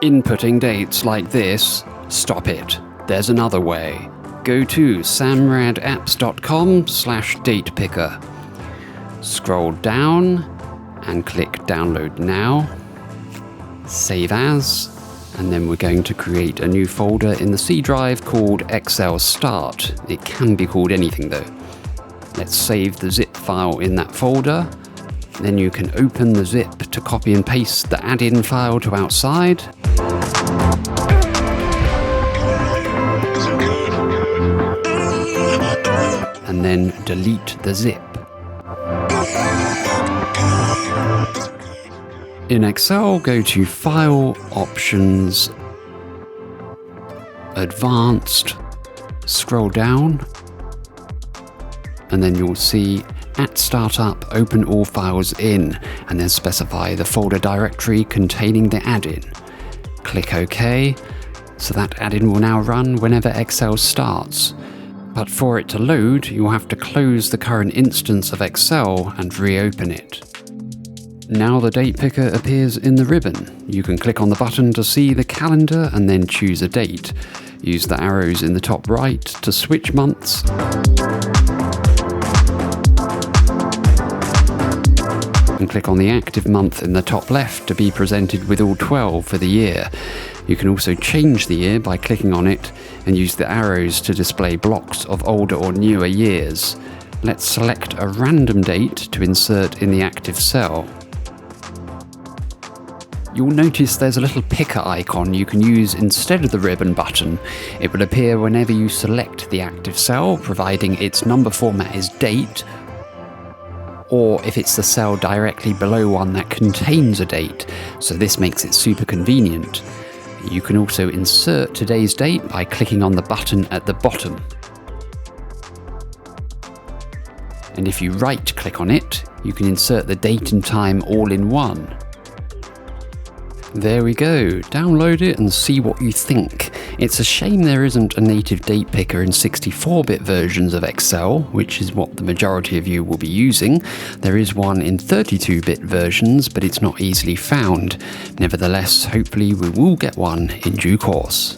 Inputting dates like this? Stop it. There's another way. Go to samradapps.com/datepicker. Scroll down and click Download Now. Save as. And then we're going to create a new folder in the C drive called XLStart. It can be called anything though. Let's save the zip file in that folder. Then you can open the zip to copy and paste the add-in file to outside. And then delete the zip. In Excel, go to File, Options, Advanced, scroll down, and then you'll see at Startup, open all files in, and then specify the folder directory containing the add-in. Click OK, so that add-in will now run whenever Excel starts. But for it to load, you'll have to close the current instance of Excel and reopen it. Now the date picker appears in the ribbon. You can click on the button to see the calendar and then choose a date. Use the arrows in the top right to switch months. And click on the active month in the top left to be presented with all 12 for the year. You can also change the year by clicking on it and use the arrows to display blocks of older or newer years. Let's select a random date to insert in the active cell. You'll notice there's a little picker icon you can use instead of the ribbon button. It will appear whenever you select the active cell, providing its number format is date, or if it's the cell directly below one that contains a date, so this makes it super convenient. You can also insert today's date by clicking on the button at the bottom. And if you right-click on it, you can insert the date and time all in one. There we go, download it and see what you think. It's a shame there isn't a native date picker in 64-bit versions of Excel, which is what the majority of you will be using. There is one in 32-bit versions, but it's not easily found. Nevertheless, hopefully we will get one in due course.